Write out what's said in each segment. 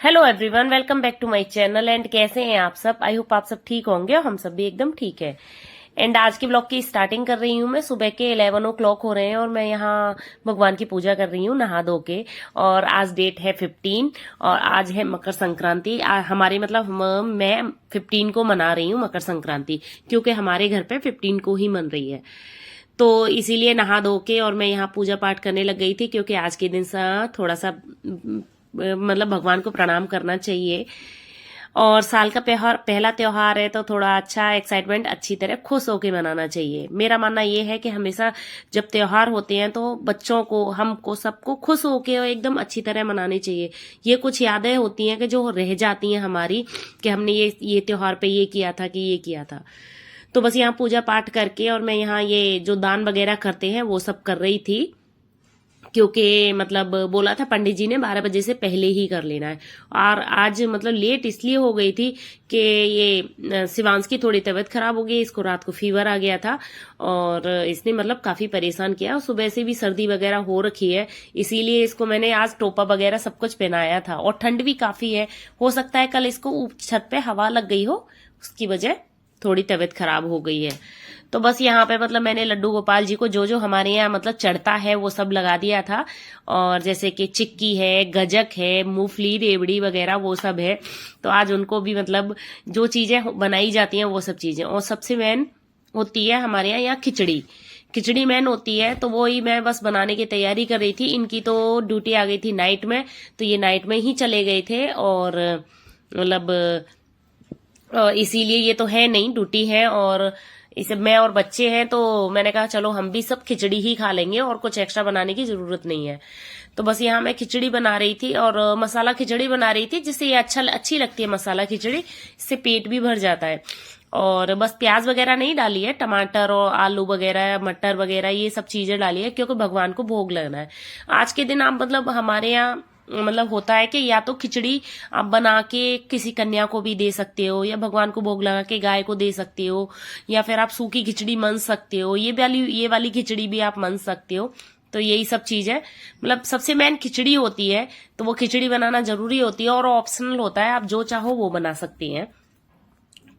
Hello everyone, welcome back to my channel. And कैसे हैं आप सब? आई होप आप सब ठीक होंगे और हम सब भी एकदम ठीक है। एंड आज के ब्लॉग की स्टार्टिंग कर रही हूँ मैं। सुबह के 11 o'clock हो रहे हैं और मैं यहाँ भगवान की पूजा कर रही हूँ नहा धो के। और आज डेट है 15 और आज है मकर संक्रांति। हमारी मतलब मैं 15 को मना रही हूँ मकर संक्रांति, क्योंकि हमारे घर पे 15 को ही मन रही है। तो इसीलिए नहा धो के और मैं यहाँ पूजा पाठ करने लग गई थी, क्योंकि आज के दिन थोड़ा सा मतलब भगवान को प्रणाम करना चाहिए। और साल का पहला त्योहार है, तो थोड़ा अच्छा एक्साइटमेंट अच्छी तरह खुश होके मनाना चाहिए। मेरा मानना ये है कि हमेशा जब त्योहार होते हैं तो बच्चों को, हमको, सबको खुश होके और एकदम अच्छी तरह मनाने चाहिए। ये कुछ यादें होती हैं कि जो रह जाती हैं हमारी, कि हमने ये त्योहार पे ये किया था, कि ये किया था। तो बस यहाँ पूजा पाठ करके और मैं यहाँ ये जो दान वगैरह करते हैं वो सब कर रही थी, क्योंकि मतलब बोला था पंडित जी ने 12 बजे से पहले ही कर लेना है। और आज मतलब लेट इसलिए हो गई थी कि ये शिवांश की थोड़ी तबीयत खराब हो गई, इसको रात को फीवर आ गया था और इसने मतलब काफी परेशान किया। और सुबह से भी सर्दी वगैरह हो रखी है, इसीलिए इसको मैंने आज टोपा वगैरह सब कुछ पहनाया था। और ठंड भी काफी है, हो सकता है कल इसको छत पे हवा लग गई हो, उसकी वजह थोड़ी तबीयत खराब हो गई है। तो बस यहाँ पे मतलब मैंने लड्डू गोपाल जी को जो जो हमारे यहाँ मतलब चढ़ता है वो सब लगा दिया था। और जैसे कि चिक्की है, गजक है, मूंगफली, रेवड़ी वगैरह वो सब है। तो आज उनको भी मतलब जो चीजें बनाई जाती हैं वो सब चीजें। और सबसे मेन होती है हमारे यहाँ खिचड़ी। खिचड़ी मेन होती है, तो वो ही मैं बस बनाने की तैयारी कर रही थी। इनकी तो ड्यूटी आ गई थी नाइट में, तो ये नाइट में ही चले गए थे। और मतलब इसीलिए ये तो है नहीं, ड्यूटी है और इसे मैं और बच्चे हैं, तो मैंने कहा चलो हम भी सब खिचड़ी ही खा लेंगे और कुछ एक्स्ट्रा बनाने की जरूरत नहीं है। तो बस यहाँ मैं खिचड़ी बना रही थी और मसाला खिचड़ी बना रही थी, जिससे ये अच्छी लगती है मसाला खिचड़ी, इससे पेट भी भर जाता है। और बस प्याज वगैरह नहीं डाली है, टमाटर और आलू वगैरह, मटर वगैरह ये सब चीजें डाली है, क्योंकि भगवान को भोग लगना है आज के दिन। आप मतलब हमारे यहाँ मतलब होता है कि या तो खिचड़ी आप बना के किसी कन्या को भी दे सकते हो, या भगवान को भोग लगा के गाय को दे सकते हो, या फिर आप सूखी खिचड़ी मन सकते हो, ये वाली खिचड़ी भी आप मन सकते हो। तो यही सब चीज है, मतलब सबसे मेन खिचड़ी होती है, तो वो खिचड़ी बनाना जरूरी होती है और ऑप्शनल होता है, आप जो चाहो वो बना सकती हैं।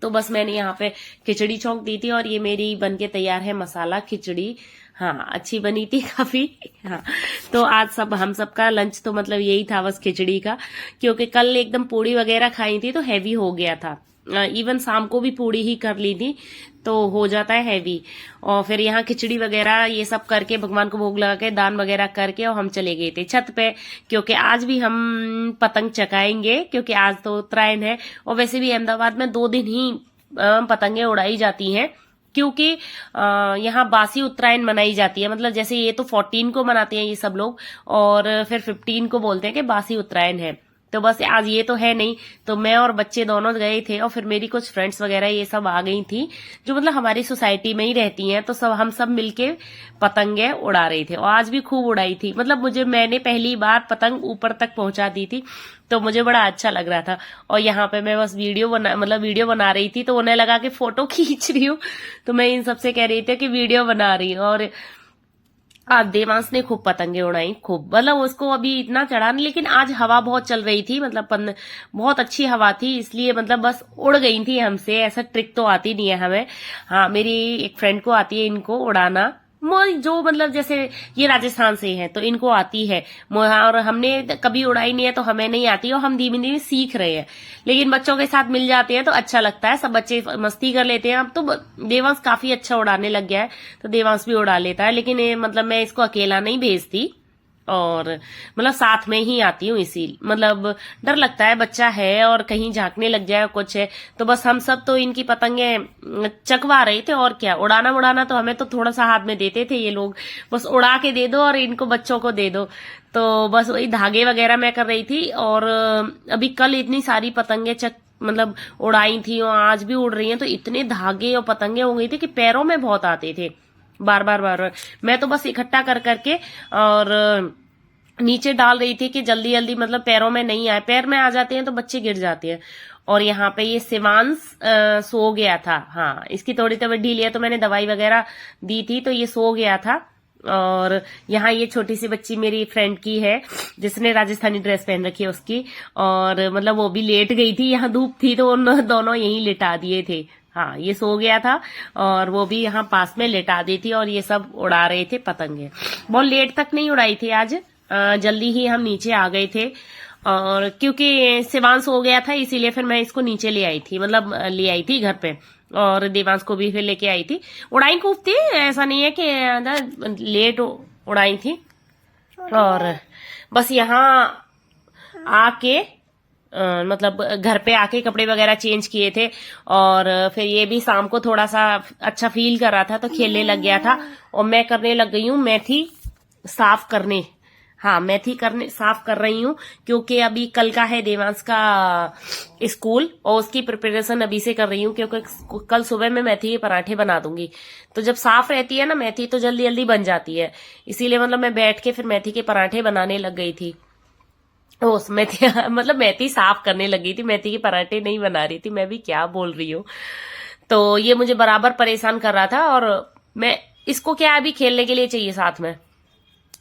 तो बस मैंने यहाँ पे खिचड़ी छौंक दी थी और ये मेरी बनके तैयार है मसाला खिचड़ी। हाँ, अच्छी बनी थी काफी। हाँ, तो आज हम सबका लंच तो मतलब यही था, बस खिचड़ी का, क्योंकि कल एकदम पूड़ी वगैरह खाई थी तो हैवी हो गया था। इवन शाम को भी पूड़ी ही कर ली थी, तो हो जाता है हैवी। और फिर यहाँ खिचड़ी वगैरह ये सब करके भगवान को भोग लगा के दान वगैरह करके और हम चले गए थे छत पे, क्योंकि आज भी हम पतंग चगाएंगे, क्योंकि आज तो उत्तरायण है। और वैसे भी अहमदाबाद में 2 दिन ही पतंगे उड़ाई जाती हैं, क्योंकि यहाँ बासी उत्तरायण मनाई जाती है। मतलब जैसे ये तो 14 को मनाते हैं ये सब लोग, और फिर 15 को बोलते हैं कि बासी उत्तरायण है। तो बस आज ये तो है नहीं, तो मैं और बच्चे दोनों गए थे और फिर मेरी कुछ फ्रेंड्स वगैरह ये सब आ गई थी, जो मतलब हमारी सोसाइटी में ही रहती हैं। तो हम सब मिलके पतंगे उड़ा रहे थे और आज भी खूब उड़ाई थी। मतलब मैंने पहली बार पतंग ऊपर तक पहुंचा दी थी, तो मुझे बड़ा अच्छा लग रहा था। और यहाँ पे मैं बस वीडियो बना रही थी, तो उन्हें लगा कि फोटो खींच रही हूँ, तो मैं इन सबसे कह रही थी कि वीडियो बना रही हूँ। और आज देवांश ने खूब पतंगे उड़ाई, खूब, मतलब उसको अभी इतना चढ़ा नहीं, लेकिन आज हवा बहुत चल रही थी, मतलब बहुत अच्छी हवा थी, इसलिए मतलब बस उड़ गई थी हमसे। ऐसा ट्रिक तो आती नहीं है हमें। हाँ, मेरी एक फ्रेंड को आती है इनको उड़ाना, जो मतलब जैसे ये राजस्थान से है तो इनको आती है, और हमने कभी उड़ाई नहीं है तो हमें नहीं आती, और हम धीमे धीमे सीख रहे हैं। लेकिन बच्चों के साथ मिल जाते हैं तो अच्छा लगता है, सब बच्चे मस्ती कर लेते हैं। अब तो देवांश काफी अच्छा उड़ाने लग गया है, तो देवांश भी उड़ा लेता है। लेकिन मतलब मैं इसको अकेला नहीं भेजती, और मतलब साथ में ही आती हूँ। इसी मतलब डर लगता है, बच्चा है और कहीं झांकने लग जाए कुछ है, तो बस हम सब तो इनकी पतंगे चकवा रहे थे। और क्या, उड़ाना तो हमें तो थोड़ा सा हाथ में देते थे ये लोग, बस उड़ा के दे दो और इनको बच्चों को दे दो। तो बस वही धागे वगैरह मैं कर रही थी। और अभी कल इतनी सारी पतंगे मतलब उड़ाई थी और आज भी उड़ रही हैं, तो इतने धागे और पतंगे हो गई थी कि पैरों में बहुत आते थे, बार बार। मैं तो बस इकट्ठा कर करके और नीचे डाल रही थी कि जल्दी जल्दी मतलब पैरों में नहीं आए, पैर में आ जाते हैं तो बच्चे गिर जाते हैं। और यहाँ पे ये शिवांश सो गया था। हाँ, इसकी थोड़ी तबीयत ढीली है, तो मैंने दवाई वगैरह दी थी, तो ये सो गया था। और यहाँ ये छोटी सी बच्ची मेरी फ्रेंड की है जिसने राजस्थानी ड्रेस पहन रखी है उसकी, और मतलब वो भी लेट गई थी, यहाँ धूप थी तो उन दोनों यहीं लिटा दिए थे। हाँ, ये सो गया था और वो भी यहाँ पास में लिटा दी थी, और ये सब उड़ा रहे थे पतंगे। बहुत लेट तक नहीं उड़ाई थी आज, जल्दी ही हम नीचे आ गए थे, और क्योंकि शिवांश हो गया था इसीलिए फिर मैं इसको नीचे ले आई थी, मतलब ले आई थी घर पे, और देवांश को भी फिर लेके आई थी। उड़ाई खूब थी, ऐसा नहीं है कि लेट उड़ाई थी। और बस यहाँ आके मतलब घर पे आके कपड़े वगैरह चेंज किए थे, और फिर ये भी शाम को थोड़ा सा अच्छा फील कर रहा था तो खेलने लग गया था, और मैं करने लग गई हूँ मेथी साफ करने। हाँ, मेथी करने साफ कर रही हूँ क्योंकि अभी कल का है देवांश का स्कूल, और उसकी प्रिपरेशन अभी से कर रही हूँ क्योंकि कल सुबह में मेथी के पराठे बना दूंगी। तो जब साफ रहती है ना मेथी तो जल्दी जल्दी बन जाती है, इसीलिए मतलब मैं बैठ के फिर मेथी के पराठे बनाने लग गई थी। उस मेथी मतलब मेथी साफ करने लगी थी, मेथी के पराठे नहीं बना रही थी। मैं भी क्या बोल रही हूँ। तो ये मुझे बराबर परेशान कर रहा था, और मैं इसको क्या अभी खेलने के लिए चाहिए साथ में,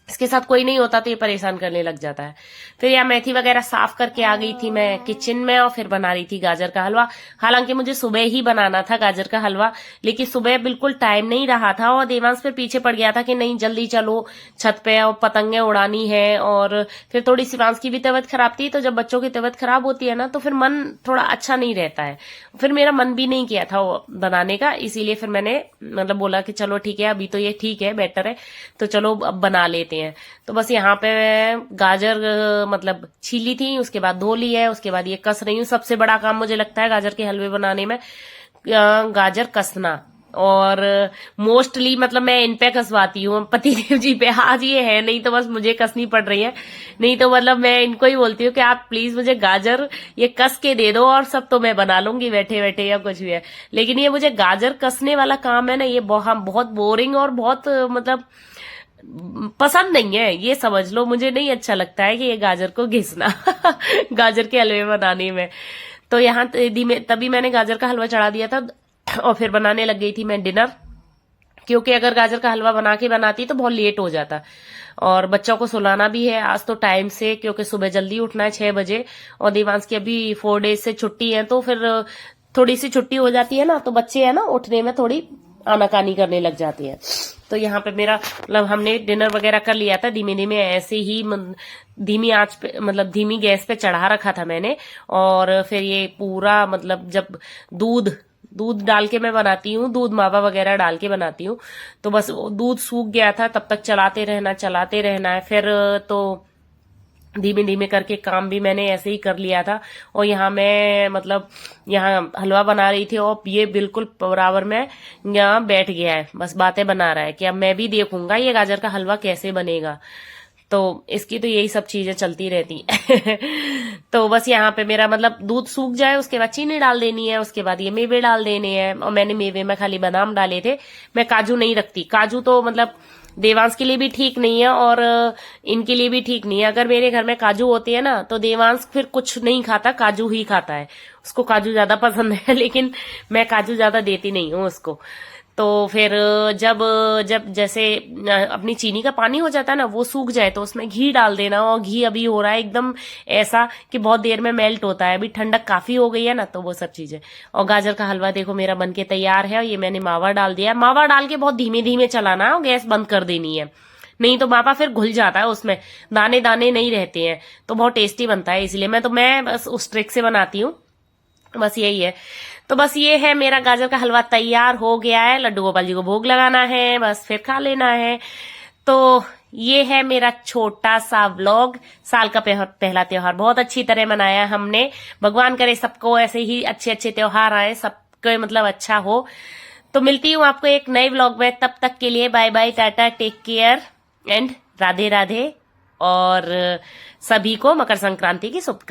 इसके साथ कोई नहीं होता तो ये परेशान करने लग जाता है। फिर यहाँ मेथी वगैरह साफ करके आ गई थी मैं किचन में, और फिर बना रही थी गाजर का हलवा। हालांकि मुझे सुबह ही बनाना था गाजर का हलवा, लेकिन सुबह बिल्कुल टाइम नहीं रहा था, और देवांश फिर पीछे पड़ गया था कि नहीं जल्दी चलो छत पे, और पतंगे उड़ानी है। और फिर थोड़ी शिवांश की भी तबीयत खराब थी, तो जब बच्चों की तबीयत खराब होती है ना तो फिर मन थोड़ा अच्छा नहीं रहता है। फिर मेरा मन भी नहीं किया था वो बनाने का, इसीलिए फिर मैंने मतलब बोला कि चलो ठीक है, अभी तो ये ठीक है, बेटर है, तो चलो अब बना लेते हैं। तो बस यहाँ पे गाजर मतलब छीली थी, उसके बाद धो ली है, उसके बाद ये कस रही हूँ। सबसे बड़ा काम मुझे लगता है गाजर के हलवे बनाने में गाजर कसना, और मोस्टली मतलब मैं इन पे कसवाती हूँ, पतिदेव जी पे। आज ये है नहीं तो बस मुझे कसनी पड़ रही है, नहीं तो मतलब मैं इनको ही बोलती हूँ कि आप प्लीज मुझे गाजर ये कस के दे दो, और सब तो मैं बना लूंगी बैठे बैठे या कुछ भी है। लेकिन ये मुझे गाजर कसने वाला काम है ना, ये बहुत बोरिंग और बहुत मतलब पसंद नहीं है, ये समझ लो। मुझे नहीं अच्छा लगता है कि ये गाजर को घिसना गाजर के हलवे बनाने में। तो यहाँ तभी मैंने गाजर का हलवा चढ़ा दिया था, और फिर बनाने लग गई थी मैं डिनर, क्योंकि अगर गाजर का हलवा बना के बनाती तो बहुत लेट हो जाता, और बच्चों को सुलाना भी है आज तो टाइम से, क्योंकि सुबह जल्दी उठना है 6 बजे, और देवांश की अभी 4 डेज से छुट्टी है, तो फिर थोड़ी सी छुट्टी हो जाती है ना, तो बच्चे है ना उठने में थोड़ी आनाकानी करने लग जाती है। तो यहाँ पे मेरा मतलब हमने डिनर वगैरह कर लिया था, धीमे धीमे ऐसे ही धीमी आंच पे मतलब धीमी गैस पे चढ़ा रखा था मैंने। और फिर ये पूरा मतलब जब दूध डाल के मैं बनाती हूँ, दूध मावा वगैरह डाल के बनाती हूँ, तो बस वो दूध सूख गया था, तब तक चलाते रहना है। फिर तो धीमे धीमे करके काम भी मैंने ऐसे ही कर लिया था। और यहाँ मैं मतलब यहाँ हलवा बना रही थी, और ये बिल्कुल बराबर में यहाँ बैठ गया है, बस बातें बना रहा है कि अब मैं भी देखूंगा ये गाजर का हलवा कैसे बनेगा। तो इसकी तो यही सब चीजें चलती रहती तो बस यहाँ पे मेरा मतलब दूध सूख जाए, उसके बाद चीनी डाल देनी है, उसके बाद ये मेवे डाल देने हैं। और मैंने मेवे में खाली बादाम डाले थे, मैं काजू नहीं रखती। काजू तो मतलब देवांश के लिए भी ठीक नहीं है, और इनके लिए भी ठीक नहीं है। अगर मेरे घर में काजू होते हैं ना तो देवांश फिर कुछ नहीं खाता, काजू ही खाता है, उसको काजू ज्यादा पसंद है। लेकिन मैं काजू ज्यादा देती नहीं हूँ उसको। तो फिर जब जब जैसे अपनी चीनी का पानी हो जाता है ना, वो सूख जाए, तो उसमें घी डाल देना। और घी अभी हो रहा है एकदम ऐसा कि बहुत देर में मेल्ट होता है, अभी ठंडक काफी हो गई है ना, तो वो सब चीजें। और गाजर का हलवा देखो मेरा बनके तैयार है, और ये मैंने मावा डाल दिया। मावा डाल के बहुत धीमे धीमे चलाना है, और गैस बंद कर देनी है, नहीं तो मावा फिर घुल जाता है, उसमें दाने दाने नहीं रहते हैं, तो बहुत टेस्टी बनता है। इसलिए मैं बस उस ट्रिक से बनाती हूँ, बस यही है। तो बस ये है मेरा गाजर का हलवा तैयार हो गया है, लड्डू गोपाल जी को भोग लगाना है, बस फिर खा लेना है। तो ये है मेरा छोटा सा व्लॉग। साल का पहला त्योहार बहुत अच्छी तरह मनाया हमने। भगवान करे सबको ऐसे ही अच्छे अच्छे त्योहार आए, सबको मतलब अच्छा हो। तो मिलती हूँ आपको एक नए व्लॉग में, तब तक के लिए bye bye, tata, take care and Radhe Radhe. और सभी को मकर संक्रांति की शुभकामनाएं।